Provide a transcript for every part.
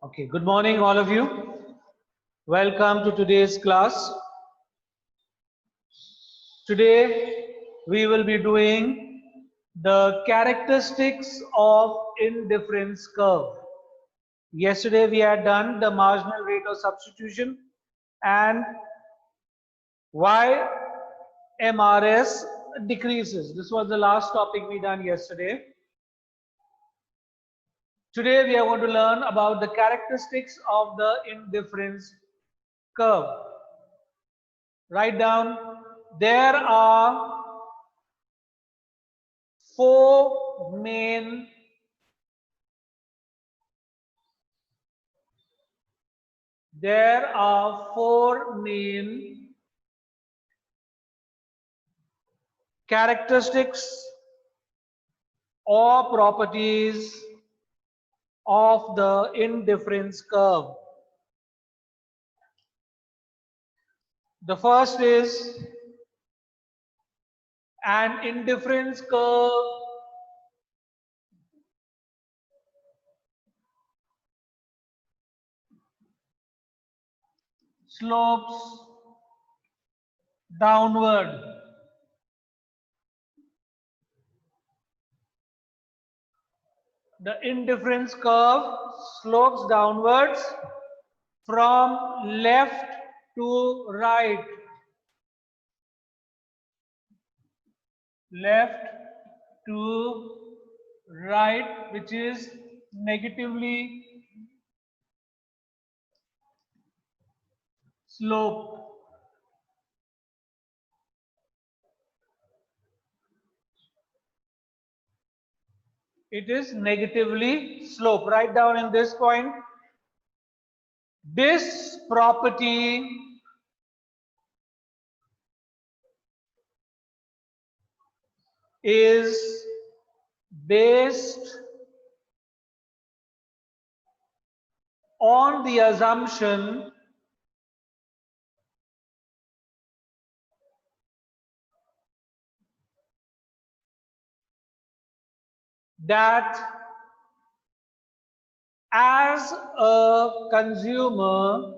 Okay, good morning, all of you. Welcome to today's class. Today, we will be doing the characteristics of indifference curve. Yesterday, we had done the marginal rate of substitution and why MRS decreases. This was the last topic we done yesterday. Today, we are going to learn about the characteristics of the indifference curve. Write down, there are four main characteristics or properties of the indifference curve. The first is an indifference curve slopes downward. The indifference curve slopes downwards from left to right. Left to right, which is negatively sloped. It is negatively sloped. Write down in this point. This property is based on the assumption that as a consumer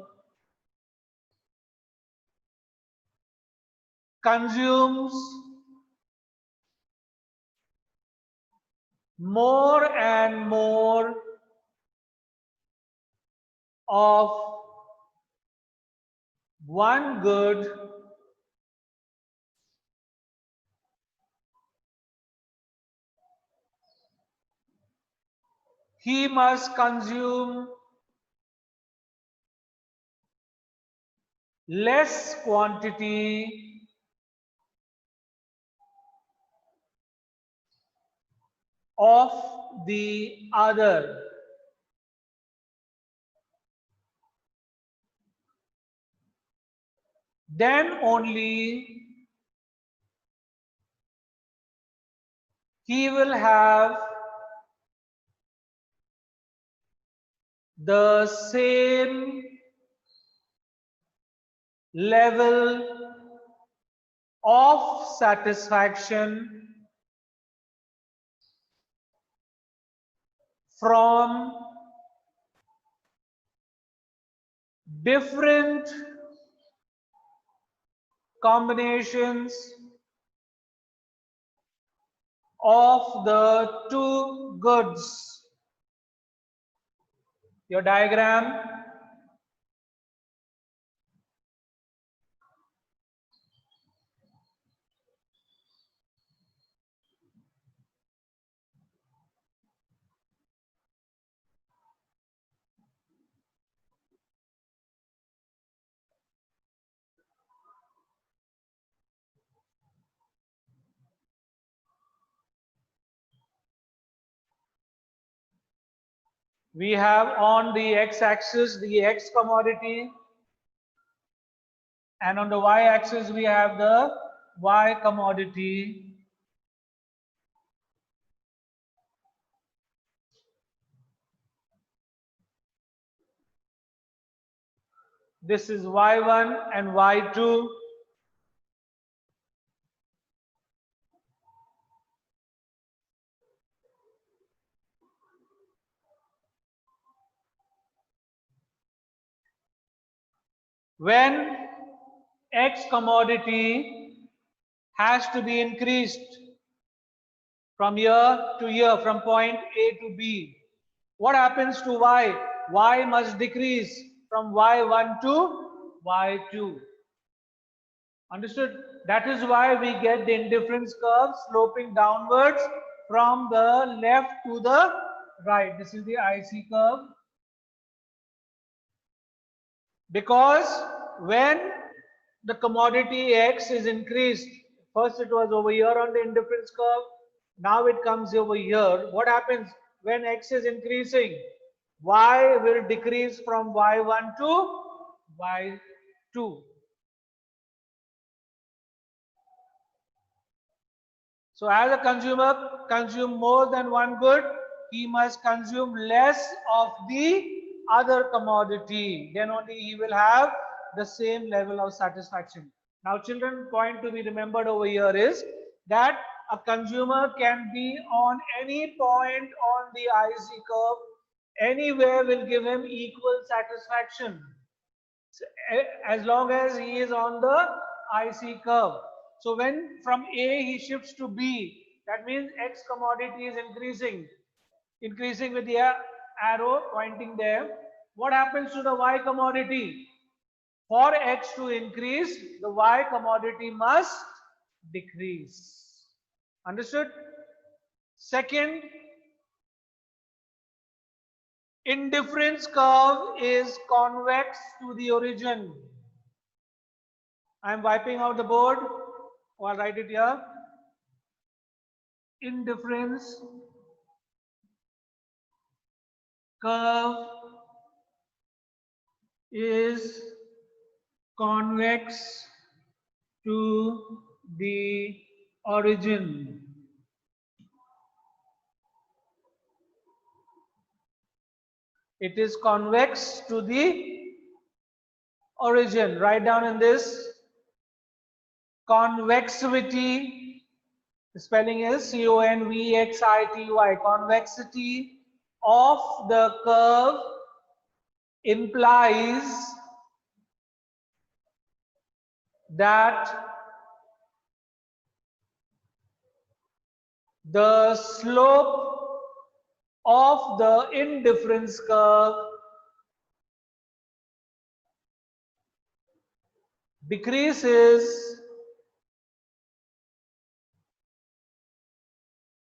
consumes more and more of one good, he must consume less quantity of the other. Then only he will have the same level of satisfaction from different combinations of the two goods. Your diagram. We have on the x-axis the X commodity, and on the y-axis we have the Y commodity. This is Y1 and Y2. When X commodity has to be increased from year to year, from point A to B, what happens to Y? Y must decrease from Y1 to Y2. Understood? That is why we get the indifference curve sloping downwards from the left to the right. This is the IC curve. Because when the commodity X is increased, first it was over here on the indifference curve, now it comes over here. What happens when X is increasing? Y will decrease from Y1 to Y2. So as a consumer consume more than one good, he must consume less of the other commodity. Then only he will have the same level of satisfaction. Now children, point to be remembered over here is that a consumer can be on any point on the IC curve, anywhere will give him equal satisfaction as long as he is on the IC curve. So when from A he shifts to B, that means X commodity is increasing with the arrow pointing there. What happens to the Y commodity? For X to increase, the Y commodity must decrease. Understood? Second, indifference curve is convex to the origin. I am wiping out the board, or I'll write it here. Indifference curve is convex to the origin. It is convex to the origin. Write down in this convexity. The spelling is CONVEXITY. Convexity of the curve implies that the slope of the indifference curve decreases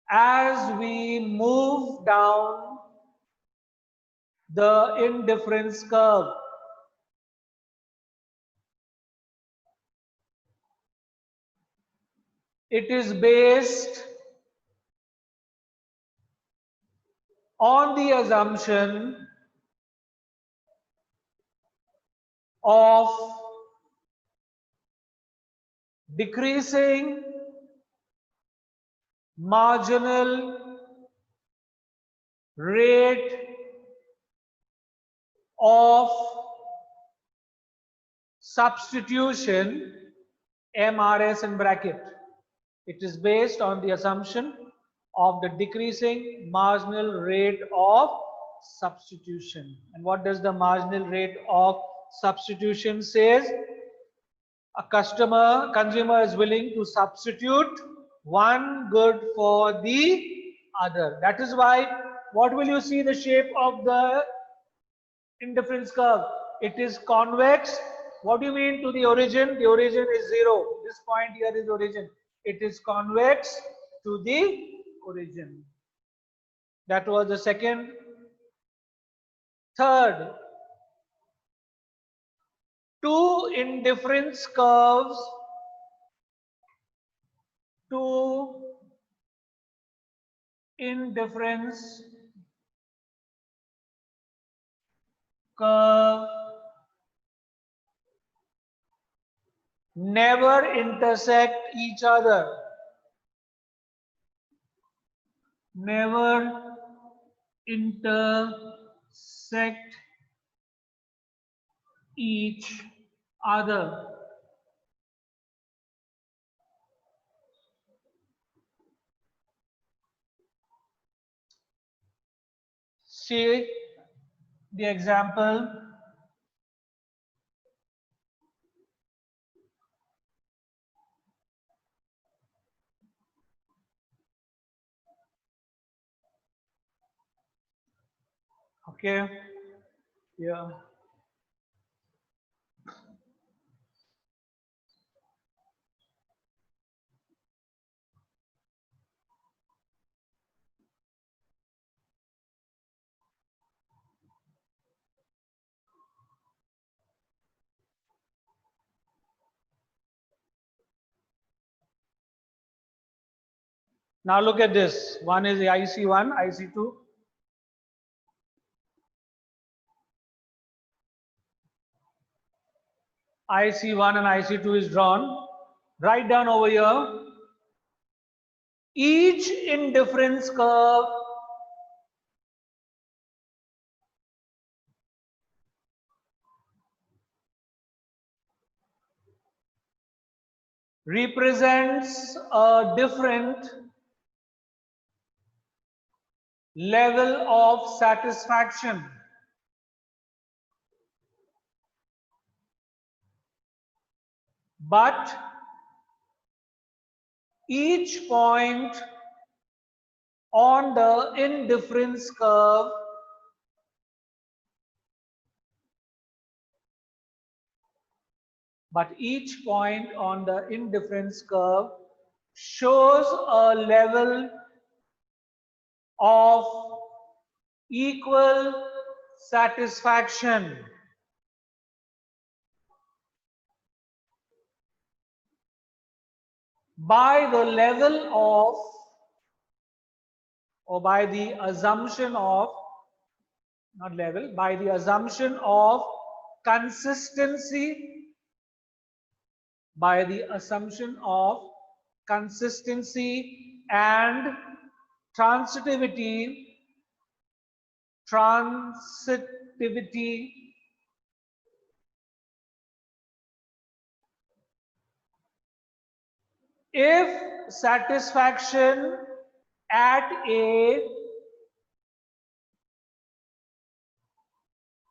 as we move down the indifference curve. It is based on the assumption of decreasing marginal rate of substitution, MRS in bracket. It is based on the assumption of the decreasing marginal rate of substitution. And what does the marginal rate of substitution says? A consumer is willing to substitute one good for the other. That is why, what will you see the shape of the indifference curve? It is convex. What do you mean to the origin? The origin is 0. This point here is origin. It is convex to the origin. That was the second. Third, two indifference curves, two indifference curve never intersect each other. Never intersect each other. See the example. Okay. Yeah. Now look at this. One is the IC1, IC2. IC1 and IC2 is drawn. Write down over here. Each indifference curve represents a different level of satisfaction. But each point on the indifference curve shows a level of equal satisfaction. By the level of, or by the assumption of, not level, by the assumption of consistency, by the assumption of consistency and transitivity, if satisfaction at A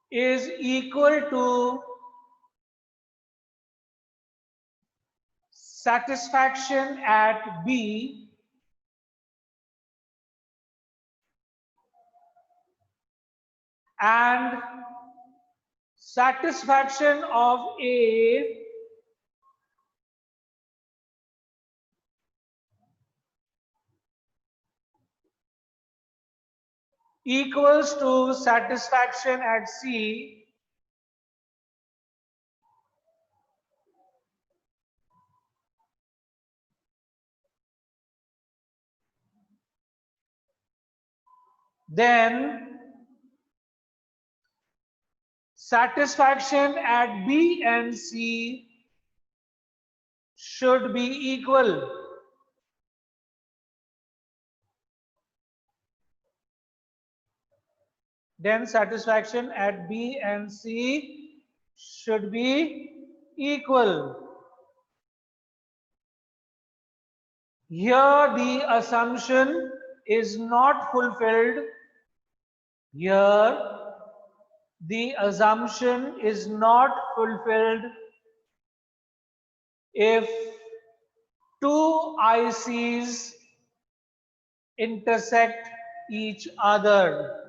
is equal to satisfaction at B, and satisfaction of A equals to satisfaction at C, then satisfaction at B and C should be equal. Then satisfaction at B and C should be equal. Here the assumption is not fulfilled. Here the assumption is not fulfilled if two ICs intersect each other.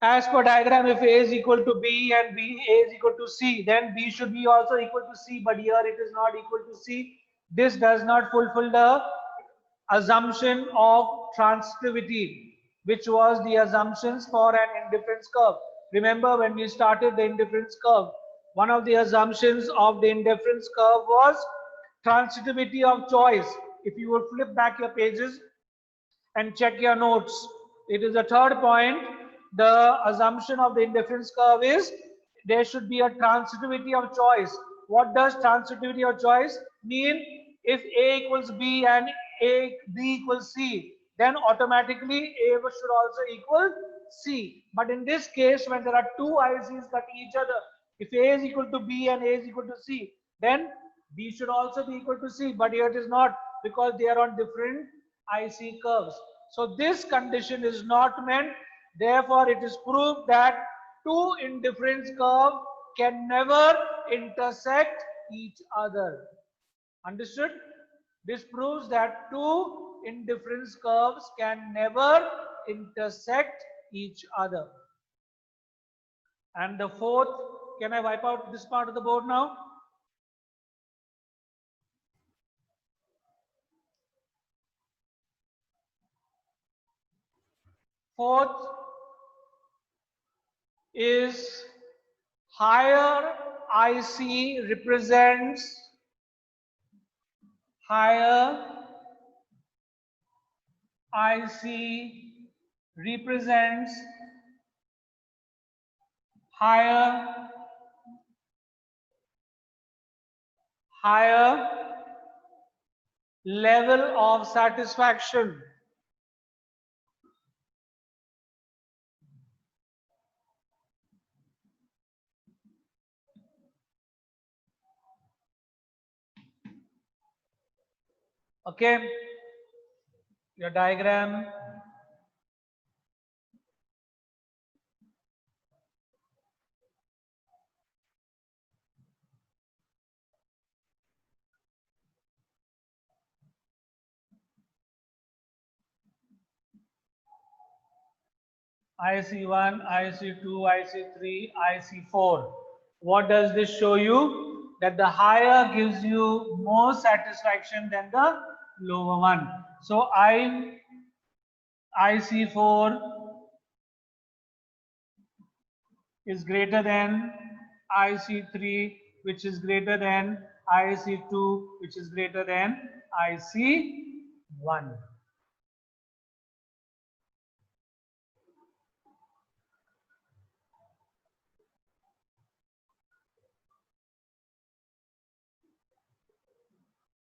As per diagram, if A is equal to B and A is equal to C, then B should be also equal to C, but here it is not equal to C. This does not fulfill the assumption of transitivity, which was the assumptions for an indifference curve. Remember, when we started the indifference curve, one of the assumptions of the indifference curve was transitivity of choice. If you would flip back your pages and check your notes, it is the third point. The assumption of the indifference curve is there should be a transitivity of choice. What does transitivity of choice mean? If A equals B and B equals C, then automatically A should also equal C. But in this case, when there are two ICs cut each other, if A is equal to B and A is equal to C, then B should also be equal to C. But here it is not, because they are on different IC curves. So this condition is not met. Therefore, it is proved that two indifference curves can never intersect each other. Understood? This proves that two indifference curves can never intersect each other. And the fourth, can I wipe out this part of the board now? Fourth is higher IC represents higher IC represents higher level of satisfaction. Okay, your diagram. IC1, IC2, IC3, IC4. What does this show you? That the higher gives you more satisfaction than the lower one. So IC4 is greater than IC3, which is greater than IC2, which is greater than IC1.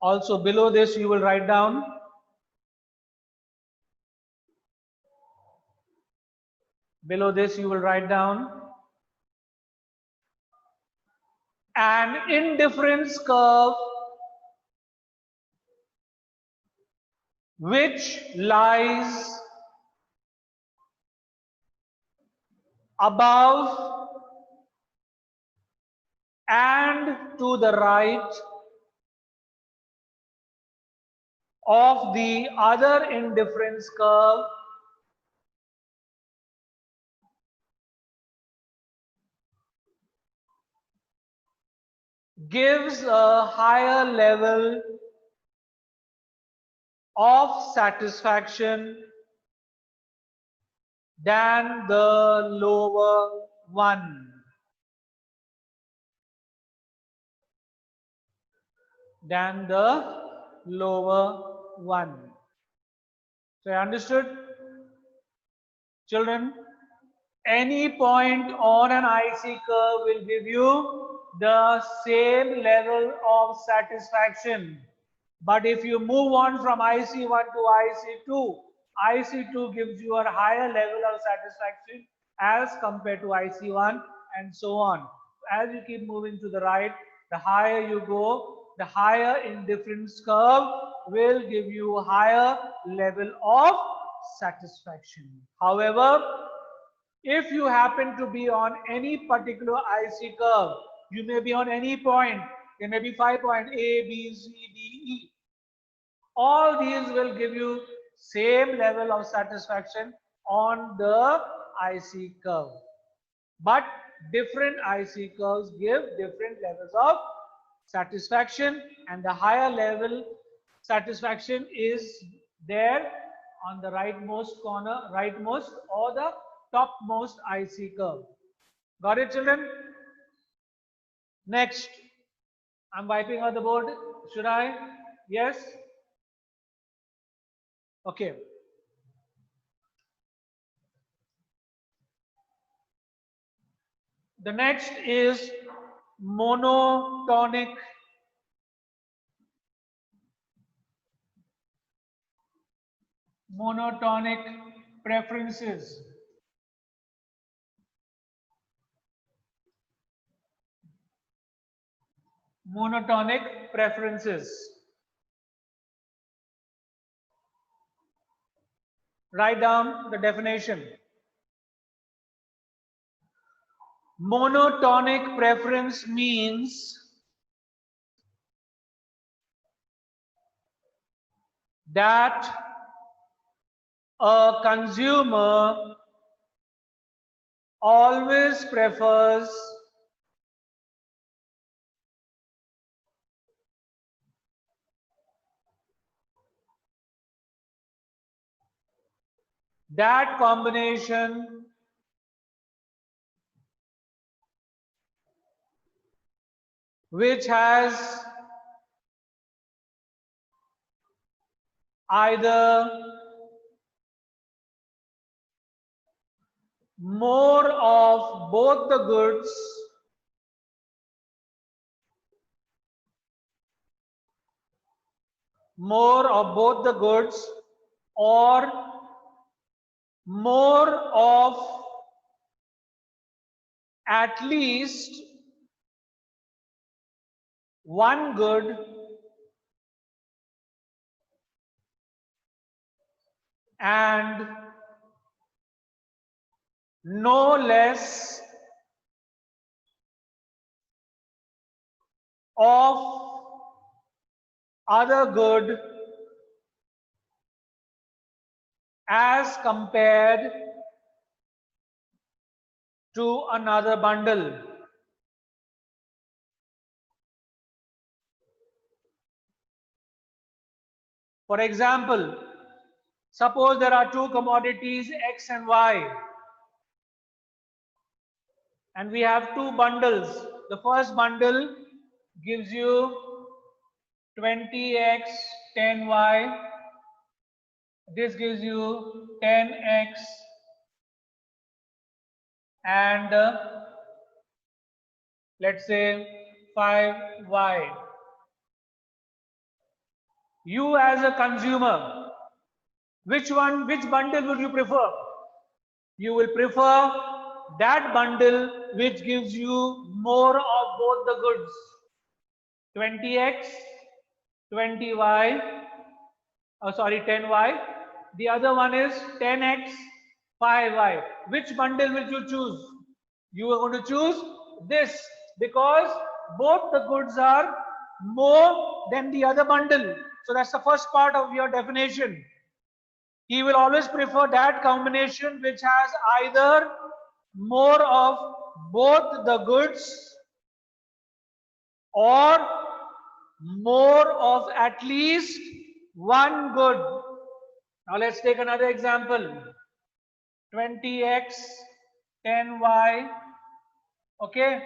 Also below this you will write down an indifference curve which lies above and to the right of the other indifference curve gives a higher level of satisfaction than the lower one. So, understood? Children, any point on an IC curve will give you the same level of satisfaction. But if you move on from IC1 to IC2, IC2 gives you a higher level of satisfaction as compared to IC1 and so on. As you keep moving to the right, the higher you go, the higher indifference curve will give you a higher level of satisfaction. However, if you happen to be on any particular IC curve, you may be on any point, there may be 5 points, A, B, C, D, E. All these will give you same level of satisfaction on the IC curve. But different IC curves give different levels of satisfaction, and the higher level satisfaction is there on the rightmost corner, rightmost or the topmost IC curve. Got it, children? Next, I'm wiping out the board. Should I? Yes? Okay. The next is monotonic preferences. Monotonic preferences. Write down the definition. Monotonic preference means that a consumer always prefers that combination which has either more of both the goods or more of at least one good and no less of other good as compared to another bundle. For example, suppose there are two commodities X and Y, and we have two bundles. The first bundle gives you 20x 10y. This gives you 10x and let's say 5y. You as a consumer, which bundle would you prefer? You will prefer that bundle which gives you more of both the goods. 20x, 20y, 10y. The other one is 10x, 5y. Which bundle will you choose? You are going to choose this because both the goods are more than the other bundle. So that's the first part of your definition. He will always prefer that combination which has either more of both the goods or more of at least one good. Now let's take another example. 20x, 10y, okay?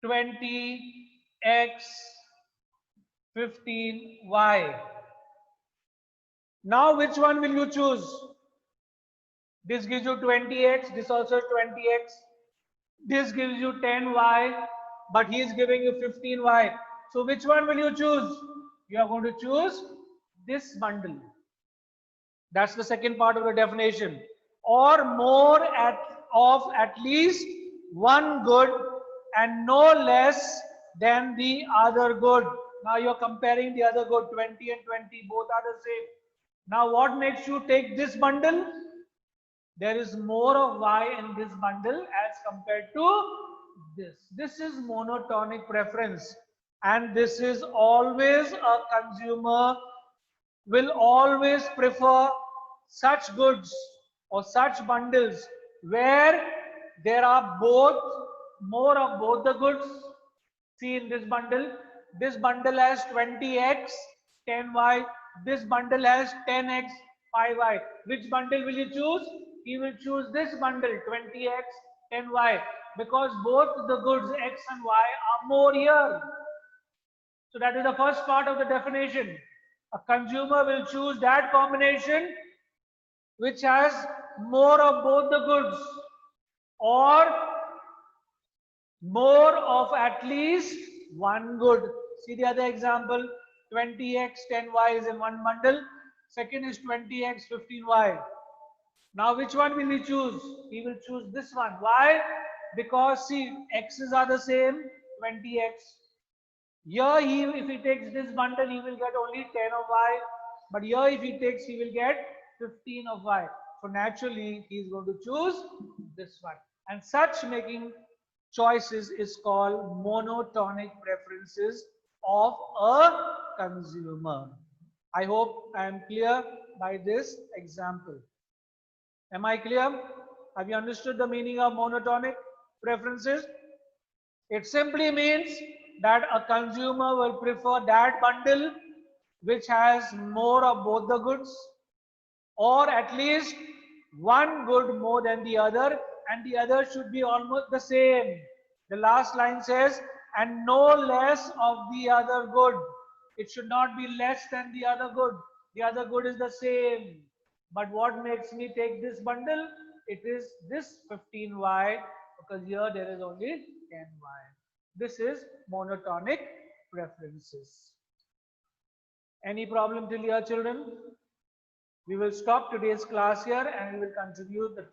20x, 15y. Now which one will you choose? This gives you 20x, this also 20x. This gives you 10y, but he is giving you 15y. So which one will you choose? You are going to choose this bundle. That's the second part of the definition. Or more of at least one good and no less than the other good. Now you're comparing the other good, 20 and 20, both are the same. Now what makes you take this bundle? There is more of y in this bundle as compared to this. This is monotonic preference, and this is always a consumer will always prefer such goods or such bundles where there are more of both the goods. See, in this bundle has 20x 10y, this bundle has 10x 5y. Which bundle will you choose? He will choose this bundle 20x 10y because both the goods x and y are more here. So that is the first part of the definition. A consumer will choose that combination which has more of both the goods or more of at least one good. See the other example, 20x 10y is in one bundle. Second is 20x 15y. Now which one will he choose? He will choose this one. Why? Because see, x's are the same, 20x. Here if he takes this bundle, he will get only 10 of y. But here if he takes, he will get 15 of y. So naturally, he is going to choose this one. And such making choices is called monotonic preferences of a consumer. I hope I am clear by this example. Am I clear? Have you understood the meaning of monotonic preferences? It simply means that a consumer will prefer that bundle which has more of both the goods, or at least one good more than the other, and the other should be almost the same. The last line says, and no less of the other good. It should not be less than the other good. The other good is the same. But what makes me take this bundle? It is this 15y, because here there is only 10y. This is monotonic preferences. Any problem till here, children? We will stop today's class here and we will continue the